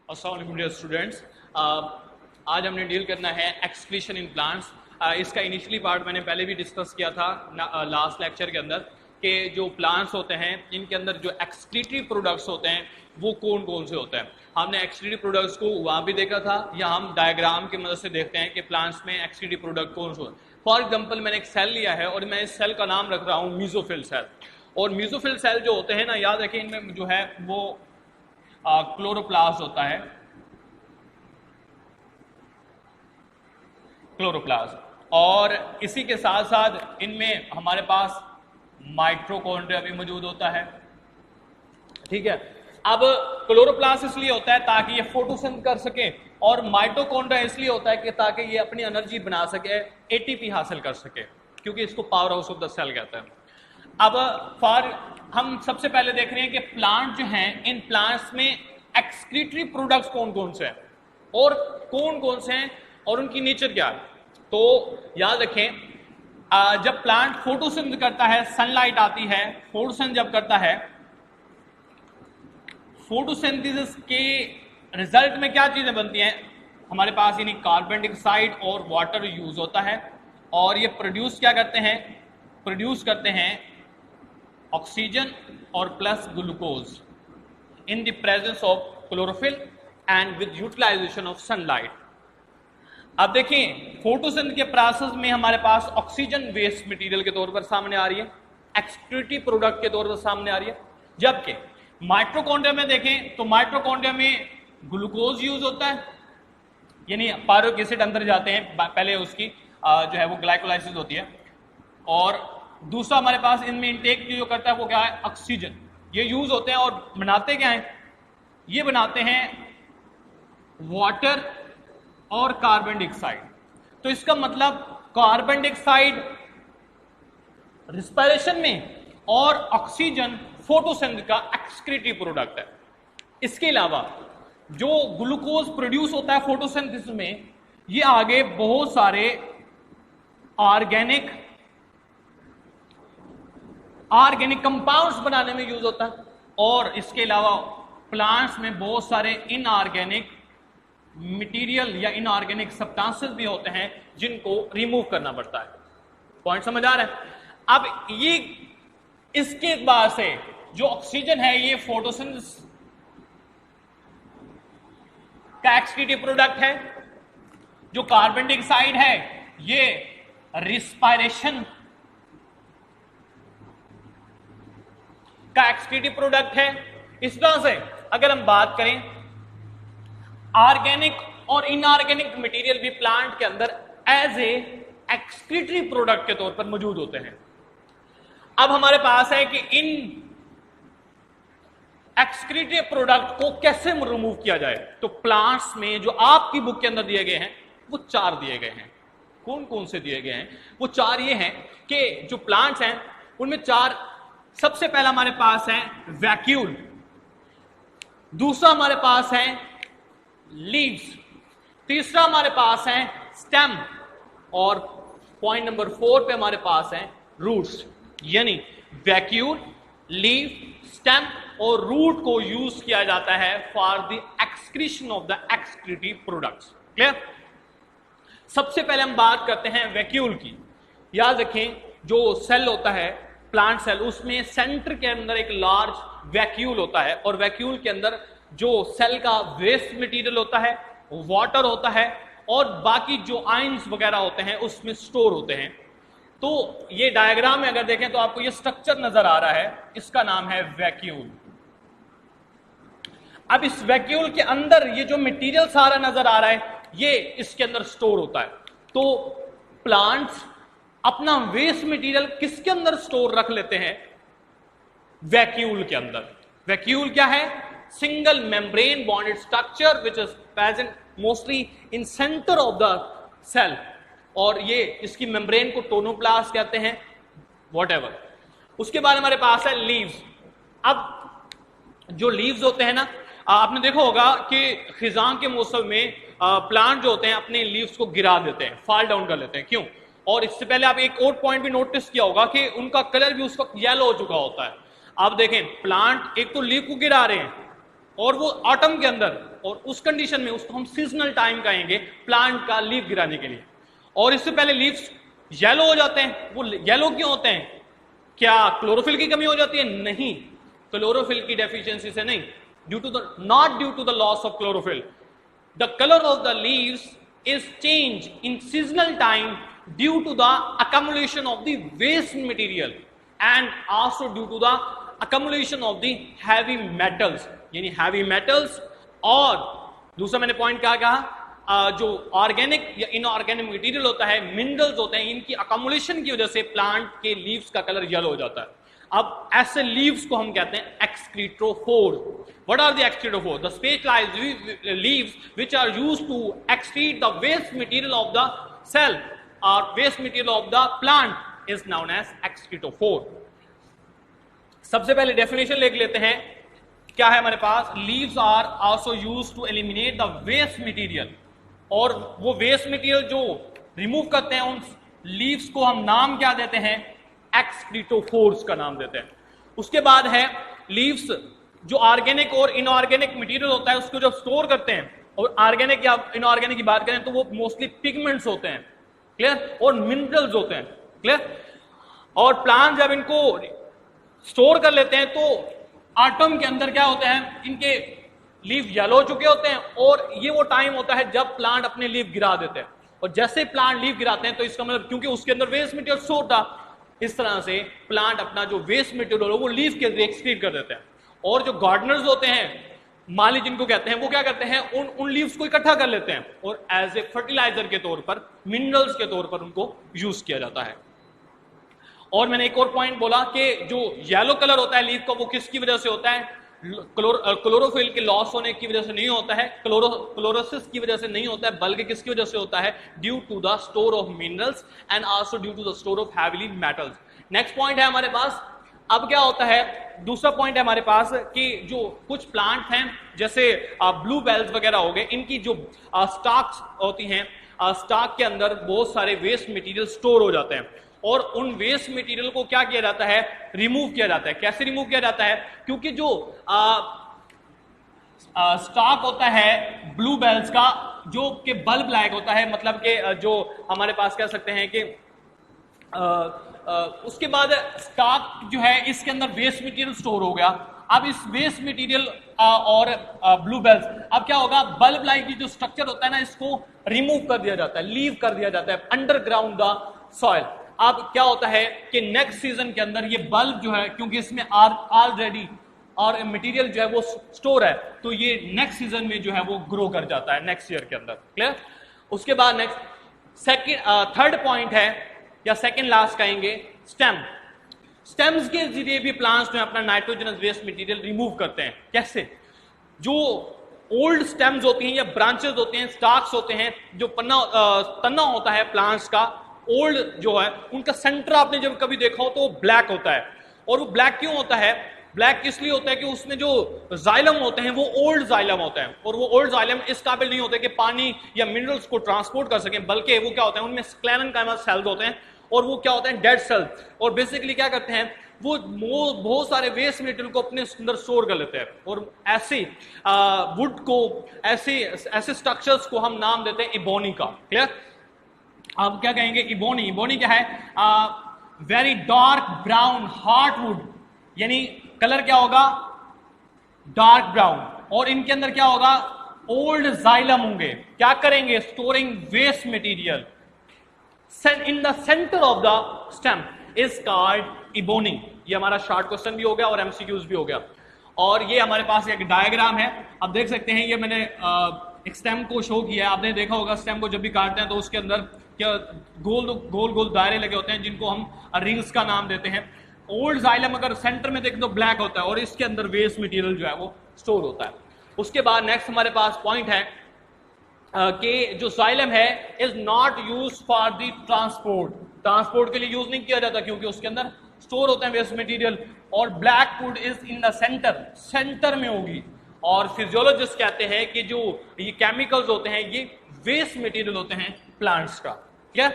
अस्सलाम वालेकुम dear students. आज हमने डील करना है एक्सक्रीशन इन प्लांट्स। इसका इनिशियली पार्ट मैंने पहले भी डिस्कस किया था लास्ट लेक्चर के अंदर कि जो प्लांट्स होते हैं इनके अंदर जो एक्सक्रीटरी प्रोडक्ट्स होते हैं वो कौन कौन से होते हैं। हमने एक्सक्रीटरी प्रोडक्ट्स को वहाँ भी देखा था, या हम डायग्राम की मदद से देखते हैं कि प्लांट्स में एक्सक्रीटरी प्रोडक्ट कौन से होते हैं। फॉर एग्जाम्पल मैंने एक सेल लिया है और मैं इस सेल का नाम रख रहा हूँ मीजोफिल सेल। और मीजोफिल सेल जो होते हैं ना, याद रखें इनमें जो है वो क्लोरोप्लास्ट होता है, क्लोरोप्लास्ट। और इसी के साथ साथ इनमें हमारे पास माइटोकॉन्ड्रिया भी मौजूद होता है। ठीक है, अब क्लोरोप्लास्ट इसलिए होता है ताकि ये फोटोसिंथेसिस कर सके, और माइटोकॉन्ड्रिया इसलिए होता है कि ताकि ये अपनी एनर्जी बना सके, एटीपी हासिल कर सके, क्योंकि इसको power house of the cell कहते हैं। अब हम सबसे पहले देख रहे हैं कि प्लांट जो हैं, इन प्लांट्स में एक्सक्रीटरी प्रोडक्ट्स कौन कौन से हैं और कौन कौन से हैं और उनकी नेचर क्या है। तो याद रखें, जब प्लांट फोटोसिंथेसिस करता है, सनलाइट आती है, फोटोसिंथेसिस जब करता है, फोटोसिंथेसिस के रिजल्ट में क्या चीजें बनती हैं हमारे पास, यानी कार्बन डाइऑक्साइड और वाटर यूज होता है, और ये प्रोड्यूस क्या करते हैं, प्रोड्यूस करते हैं ऑक्सीजन और plus glucose in the presence of chlorophyll and with utilisation of sunlight. अब देखें, फोटोसिंथेसिस के प्रोसेस में हमारे पास ऑक्सीजन वेस्ट मटेरियल के तौर पर सामने आ रही है, एक्सक्रीटरी प्रोडक्ट के तौर पर सामने आ रही है। जबकि माइटोकॉन्ड्रिया में देखें तो माइटोकॉन्ड्रिया में ग्लूकोज यूज होता है, यानी पायरुविक एसिड अंदर जाते हैं, पहले उसकी जो है वो ग्लाइकोलाइसिस होती है। और दूसरा हमारे पास इनमें इंटेक जो करता है वो क्या है, ऑक्सीजन। ये यूज होते हैं और बनाते क्या है, ये बनाते हैं वाटर और कार्बन डाइऑक्साइड। तो इसका मतलब कार्बन डाइऑक्साइड रिस्पिरेशन में और ऑक्सीजन फोटोसिंथेसिस का एक्सक्रीटरी प्रोडक्ट है। इसके अलावा जो ग्लूकोज प्रोड्यूस होता है फोटोसिंथेसिस में, ये आगे बहुत सारे ऑर्गेनिक कंपाउंड्स बनाने में यूज होता है, और इसके अलावा प्लांट्स में बहुत सारे इनऑर्गेनिक मटेरियल या इनऑर्गेनिक सब्सटेंसेस भी होते हैं जिनको रिमूव करना पड़ता है। पॉइंट समझ आ रहा है। अब ये इसके बाद से जो ऑक्सीजन है ये फोटोसिंथेसिस का एक्सक्रीटरी प्रोडक्ट है, जो कार्बन डाइऑक्साइड है ये रिस्पायरेशन का एक्सक्रीटरी प्रोडक्ट है। इस तरह से अगर हम बात करें, ऑर्गेनिक और इनऑर्गेनिक मटेरियल भी प्लांट के अंदर एज ए एक्सक्रीटरी प्रोडक्ट के तौर पर मौजूद होते हैं। अब हमारे पास है कि इन एक्सक्रीटरी प्रोडक्ट को कैसे रिमूव किया जाए। तो प्लांट्स में जो आपकी बुक के अंदर दिए गए हैं वो 4 दिए गए हैं। कौन कौन से दिए गए हैं, वो 4 ये हैं कि जो प्लांट्स हैं उनमें 4, सबसे पहला हमारे पास है वैक्यूल, दूसरा हमारे पास है लीव्स, तीसरा हमारे पास है स्टेम, और पॉइंट नंबर 4 पे हमारे पास है रूट्स। यानी वैक्यूल, लीव, स्टेम और रूट को यूज किया जाता है for the excretion of the excretory products. Clear. सबसे पहले हम बात करते हैं वैक्यूल की। याद रखें, जो सेल होता है प्लांट सेल, उसमें सेंटर के अंदर एक लार्ज वैक्यूल होता है, और वैक्यूल के अंदर जो सेल का वेस्ट मटेरियल होता है, वाटर होता है, और बाकी जो आयंस वगैरह होते हैं उसमें स्टोर होते हैं। तो ये डायग्राम में अगर देखें तो आपको ये स्ट्रक्चर नजर आ रहा है, इसका नाम है वैक्यूल। अब इस वैक्यूल के अंदर ये जो मटेरियल सारा नजर आ रहा है ये इसके अंदर स्टोर होता है। तो प्लांट्स अपना वेस्ट मटेरियल किसके अंदर स्टोर रख लेते हैं, वैक्यूल के अंदर। वैक्यूल क्या है, single membrane bonded structure which is present mostly in centre of the cell, और ये इसकी मेम्ब्रेन को टोनोप्लास्ट कहते हैं, व्हाटएवर। उसके बाद हमारे पास है लीव्स। अब जो लीव्स होते हैं ना, आपने देखा होगा कि खिजां के मौसम में प्लांट जो होते हैं अपने लीव्स को गिरा देते हैं, फॉल डाउन कर लेते हैं। क्यों? और इससे पहले आप एक और पॉइंट भी नोटिस किया होगा कि उनका कलर भी उस वक्त येलो हो चुका होता है। आप देखें, प्लांट एक तो लीव को गिरा रहे हैं, और वो ऑटम के अंदर, और उस कंडीशन में उसको हम सीजनल टाइम कहेंगे प्लांट का लीफ गिराने के लिए। और इससे पहले लीव्स येलो हो जाते हैं। वो येलो क्यों होते हैं? क्या क्लोरोफिल की कमी हो जाती है? नहीं, क्लोरोफिल की डेफिशिएंसी से नहीं, not due to the loss of chlorophyll. The colour of the leaves is change in seasonal time due to the accumulation of the waste material and also due to the accumulation of the heavy metals, यानी heavy metals। और दूसरा मैंने point क्या कहा, जो organic या inorganic material होता है, मिनरल्स होते हैं, इनकी अकोमुलेशन की वजह से प्लांट के लीव्स का कलर येलो हो जाता है। अब ऐसे लीव्स को हम कहते हैं एक्सक्रीटोफोर। What are the excretophores? The specialized leaves which are used to excrete the waste material of the cell or waste material of the plant is known as excretophore। सबसे पहले डेफिनेशन लिख लेते हैं, क्या है हमारे पास, leaves are also used to eliminate the waste material. और वो वेस्ट मटेरियल जो रिमूव करते हैं उन लीव्स को हम नाम क्या देते हैं, एक्सक्रीटोफोर्स का नाम देते हैं। उसके बाद है लीव्स जो ऑर्गेनिक और इनऑर्गेनिक मटेरियल होता है उसको जब स्टोर करते हैं, और ऑर्गेनिक या इनऑर्गेनिक की बात करें तो वो मोस्टली पिगमेंट्स होते हैं, क्लियर, और मिनरल्स होते हैं, क्लियर। और प्लांट जब इनको स्टोर कर लेते हैं तो ऑटम के अंदर क्या होता है, इनके लीफ येलो हो चुके होते हैं, और ये वो टाइम होता है जब प्लांट अपने लीफ गिरा देते हैं। और जैसे प्लांट लीफ गिराते हैं तो इसका मतलब, क्योंकि उसके अंदर वेस्ट मटेरियल स्टोर था, इस तरह से प्लांट अपना जो वेस्ट मटेरियल है वो लीफ के एक्सक्रीट कर देते हैं। और जो गार्डनर्स होते हैं, माली जिनको कहते हैं, वो क्या करते हैं, उन लीव्स को इकट्ठा कर लेते हैं और एज ए फर्टिलाइजर के तौर पर, मिनरल्स के तौर पर उनको यूज किया जाता है। और मैंने एक और पॉइंट बोला कि जो येलो कलर होता है लीफ का, वो किसकी वजह से होता है, क्लोरोफिल के लॉस होने की वजह से नहीं होता है, क्लोरोसिस की वजह से नहीं होता है, बल्कि किसकी वजह से होता है, due to the store of minerals and also due to the store of heavily metals. Next point है हमारे पास, अब क्या होता है, दूसरा पॉइंट है हमारे पास कि जो कुछ प्लांट हैं जैसे ब्लू बेल्स वगैरह हो गए, इनकी जो स्टॉक्स होती हैं, स्टॉक के अंदर बहुत सारे वेस्ट मटेरियल स्टोर हो जाते हैं, और उन वेस्ट मटेरियल को क्या किया जाता है, रिमूव किया जाता है। कैसे रिमूव किया जाता है, क्योंकि जो स्टॉक होता है ब्लू बेल्स का, जो कि बल्ब लाइक होता है, मतलब कि जो हमारे पास कह सकते हैं कि उसके बाद स्टॉक जो है इसके अंदर वेस्ट मटेरियल स्टोर हो गया। अब इस वेस्ट मटेरियल और ब्लू बेल्स, अब क्या होगा, बल्ब लाइक की जो स्ट्रक्चर होता है ना, इसको रिमूव कर दिया जाता है, लीव कर दिया जाता है अंडरग्राउंड द सॉइल। अब क्या होता है कि नेक्स्ट सीजन के अंदर ये बल्ब जो है, क्योंकि इसमें ऑलरेडी और मटेरियल जो है वो स्टोर है, तो ये नेक्स्ट सीजन में जो है वो ग्रो कर जाता है नेक्स्ट ईयर के अंदर, क्लियर। उसके बाद नेक्स्ट थर्ड पॉइंट है, या सेकंड लास्ट कहेंगे, स्टेम। स्टेम्स के जरिए भी प्लांट्स जो है अपना नाइट्रोजनस वेस्ट मटेरियल रिमूव करते हैं। कैसे, जो ओल्ड स्टेम्स होती हैं या ब्रांचेस होते हैं, स्टॉक्स होते हैं, जो तना होता है प्लांट्स का, ओल्ड जो है, उनका सेंटर आपने जब कभी देखा हो तो वो ब्लैक होता है। और वो ब्लैक क्यों होता है, ब्लैक इसलिए होता है कि उसमें जो जाइलम होते हैं वो ओल्ड जाइलम होते हैं, और वो ओल्ड जाइलम इस काबिल नहीं होते कि पानी या मिनरल्स को ट्रांसपोर्ट कर सकें, बल्कि वो क्या होता है, उनमें स्क्लेरेनकाइमा सेल्स होते हैं, और वो क्या होते हैं, डेड सेल्स। और बेसिकली क्या करते हैं, वो बहुत सारे वेस्ट मटेरियल को अपने अंदर स्टोर कर लेते हैं, और ऐसे वुड को, ऐसे स्ट्रक्चर्स को हम नाम देते हैं इबोनी का, क्लियर। अब क्या कहेंगे, इबोनी। इबोनी क्या है, very dark brown hard would, यानी कलर क्या होगा, डार्क ब्राउन, और इनके अंदर क्या होगा, ओल्ड जाइलम होंगे। क्या करेंगे, storing waste material in the center of the stem is called ebony। ये हमारा शॉर्ट क्वेश्चन भी हो गया और एमसीक्यूज भी हो गया। और ये हमारे पास एक डायग्राम है, आप देख सकते हैं, ये मैंने एक स्टेम को शो किया है। आपने देखा होगा स्टेम को जब भी काटते हैं तो उसके अंदर क्या गोल गोल दायरे लगे होते हैं, जिनको हम रिंग्स का नाम देते हैं। ओल्ड जाइलम अगर सेंटर में देखें तो ब्लैक होता है, और इसके अंदर वेस्ट मटेरियल जो है वो स्टोर होता है। उसके बाद नेक्स्ट हमारे पास पॉइंट है कि जो जाइलम है is not use for the transport के लिए यूज नहीं किया जाता, क्योंकि उसके अंदर स्टोर होते हैं वेस्ट मटेरियल। और black would is in the centre में होगी। और फिजियोलॉजिस्ट कहते हैं कि जो ये केमिकल्स होते हैं ये वेस्ट मटेरियल होते हैं प्लांट्स का, ठीक है।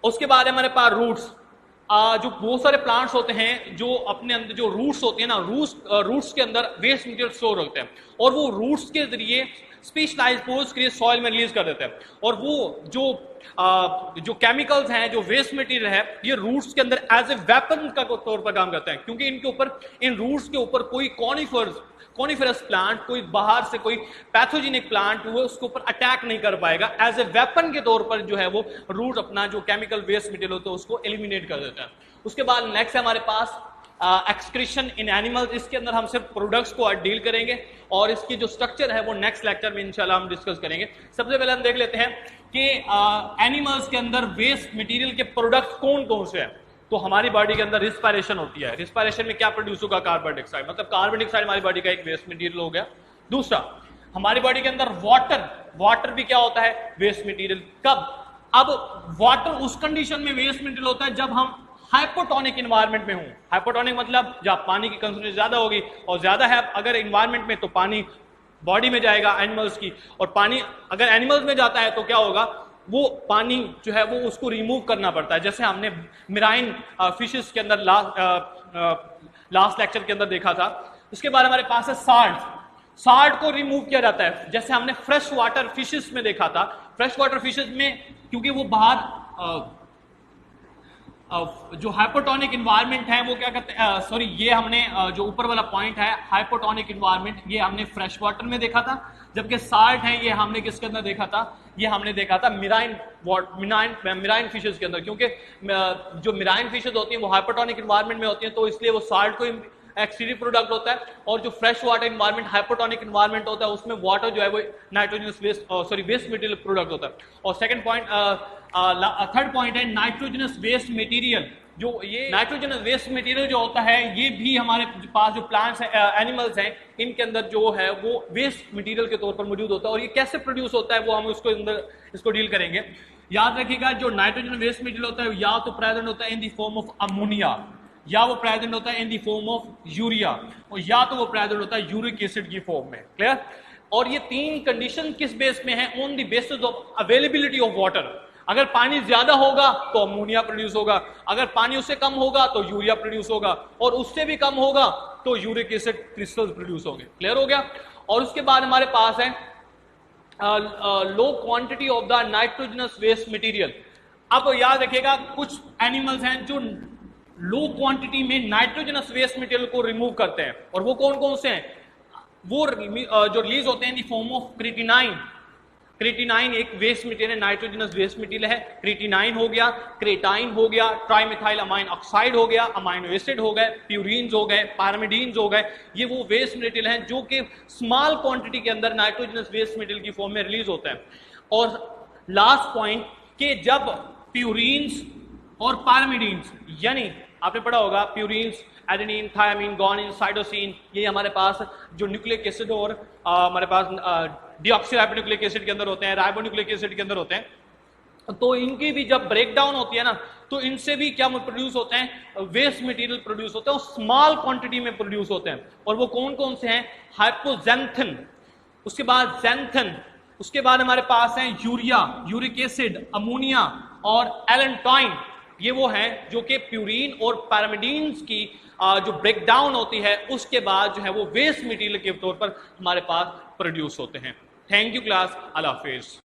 उसके बाद हमारे पास रूट्स। जो बहुत सारे प्लांट्स होते हैं जो अपने अंदर जो रूट्स होते हैं ना, रूट्स के अंदर वेस्ट मटेरियल स्टोर होते हैं और वो रूट्स के जरिए स्पेशलाइज्ड पोर्स के लिए सॉइल में रिलीज कर देते हैं और वो जो केमिकल्स हैं, जो वेस्ट मटेरियल है, ये रूट्स के अंदर एज ए वेपन का तौर पर काम करते हैं, क्योंकि इनके ऊपर, इन रूट्स के ऊपर कोई कॉनिफरस प्लांट, कोई बाहर से कोई पैथोजेनिक प्लांट वो उसके ऊपर अटैक नहीं कर पाएगा। एज ए वेपन के तौर पर जो है वो रूट अपना जो केमिकल वेस्ट मटेरियल होता है उसको एलिमिनेट कर देता है। उसके बाद नेक्स्ट है हमारे पास एक्सक्रीशन इन एनिमल्स। इसके अंदर हम सिर्फ प्रोडक्ट्स को डील करेंगे और इसकी जो स्ट्रक्चर है वो नेक्स्ट लेक्चर में इंशाल्लाह हम डिस्कस करेंगे। सबसे पहले हम देख लेते हैं कि एनिमल्स के अंदर वेस्ट मटेरियल के प्रोडक्ट्स कौन कौन से हैं। तो हमारी बॉडी के अंदर रिस्पायरेशन होती है। रिस्पायरेशन में क्या प्रोड्यूस होगा? कार्बन डाइऑक्साइड, मतलब कार्बन डाइऑक्साइड हमारी बॉडी का एक वेस्ट मटेरियल हो गया। दूसरा, हमारी बॉडी के अंदर वाटर भी क्या होता है? Waste material. कब? अब वाटर उस कंडीशन में वेस्ट मटेरियल होता है जब हम हाइपोटोनिक एनवायरनमेंट में हूं। हाइपोटोनिक मतलब जब पानी की कंसंट्रेशन ज्यादा होगी और ज्यादा है अगर एनवायरनमेंट में, तो पानी बॉडी में जाएगा एनिमल्स की, और पानी अगर एनिमल्स में जाता है तो क्या होगा? वो पानी जो है वो उसको रिमूव करना पड़ता है, जैसे हमने मिराइन फिशेस के अंदर लास्ट लेक्चर के अंदर देखा था। उसके बाद हमारे पास है साल्ट को रिमूव किया जाता है, जैसे हमने फ्रेश वाटर फिशेस में देखा था। फ्रेश वाटर फिशेस में क्योंकि वो बाहर जो हाइपोटोनिक एनवायरनमेंट है वो क्या करते हैं, सॉरी, ये हमने जो ऊपर वाला पॉइंट है हाइपोटोनिक एनवायरनमेंट, ये हमने फ्रेश वाटर में देखा था, जबकि साल्ट है ये हमने किसके अंदर देखा था? ये हमने देखा था मिराइन फिशेस के अंदर, क्योंकि जो मिराइन फिशेस होती हैं वो हाइपोटोनिक एनवायरनमेंट में होती हैं, तो इसलिए वो साल्ट को एक्सटीरियर प्रोडक्ट होता है, और जो fresh water environment hypotonic environment होता है उसमें वाटर जो है वो नाइट्रोजनस वेस्ट मटेरियल प्रोडक्ट होता है। और सेकंड पॉइंट, थर्ड पॉइंट है नाइट्रोजनस वेस्ट मटेरियल। जो ये नाइट्रोजनस वेस्ट मटेरियल जो होता है ये भी हमारे पास जो प्लांट्स हैं, एनिमल्स हैं, इनके अंदर जो है वो वेस्ट मटेरियल के तौर पर मौजूद होता है। और ये कैसे प्रोड्यूस होता है वो हम इसको डील करेंगे। याद रखिएगा, जो नाइट्रोजन वेस्ट मटेरियल होता है या तो प्रेजेंट होता है इन द फॉर्म ऑफ अमोनिया, या वो प्रेजेंट होता है इन द फॉर्म ऑफ यूरिया, और या तो वो प्रेजेंट होता है यूरिक एसिड की फॉर्म में। क्लियर? और ये तीन कंडीशन किस बेस में है? On the basis of availability of water. अगर पानी ज्यादा होगा तो अमोनिया प्रोड्यूस होगा, अगर पानी उससे कम होगा तो यूरिया प्रोड्यूस होगा, और उससे भी कम होगा तो यूरिक एसिड क्रिस्टल्स प्रोड्यूस होंगे। क्लियर हो गया? और उसके बाद हमारे पास है low quantity of the nitrogenous waste material. अब याद रखिएगा, कुछ एनिमल्स हैं जो लो क्वांटिटी में नाइट्रोजनस वेस्ट मटेरियल को रिमूव करते हैं, और वो कौन कौन से हैं? वो जो रिलीज होते हैं in the form of creatinine. Creatinine एक waste material, nitrogenous waste material है। क्रिएटिनाइन हो गया, क्रेटाइन हो गया, ट्राइमिथाइल अमाइन ऑक्साइड हो गया, अमाइनो एसिड हो गए, प्यूरिन्स हो गए, पायरिमिडीन्स हो गए। ये वो वेस्ट मटेरियल हैं जो कि स्मॉल क्वांटिटी के अंदर नाइट्रोजनस वेस्ट मटेरियल की फॉर्म में रिलीज होता है। और लास्ट पॉइंट कि जब प्यूरिन्स और पायरिमिडीन्स, यानी आपने पढ़ा होगा purines, adenine, thiamine, guanine, cytosine, ये हमारे पास जो न्यूक्लिक एसिड और हमारे पास डीऑक्सीराइबोन्यूक्लिक एसिड के अंदर होते हैं, राइबोन्यूक्लिक एसिड के अंदर होते हैं, तो इनकी भी जब ब्रेकडाउन होती है ना, तो इनसे भी क्या प्रोड्यूस होते हैं? वेस्ट मटेरियल प्रोड्यूस होते हैं, स्मॉल क्वांटिटी में प्रोड्यूस होते हैं। और वो कौन कौन से हैं? हाइपोजेंथन, उसके बाद जेंथन, उसके बाद हमारे पास है यूरिया, यूरिक एसिड, अमोनिया और एलेंटोइन। ये वो हैं जो कि प्यूरिन और पायरिमिडीन्स की जो ब्रेकडाउन होती है उसके बाद जो है वो वेस्ट मटेरियल के तौर पर हमारे पास प्रोड्यूस होते हैं। Thank you class, Allah Hafiz.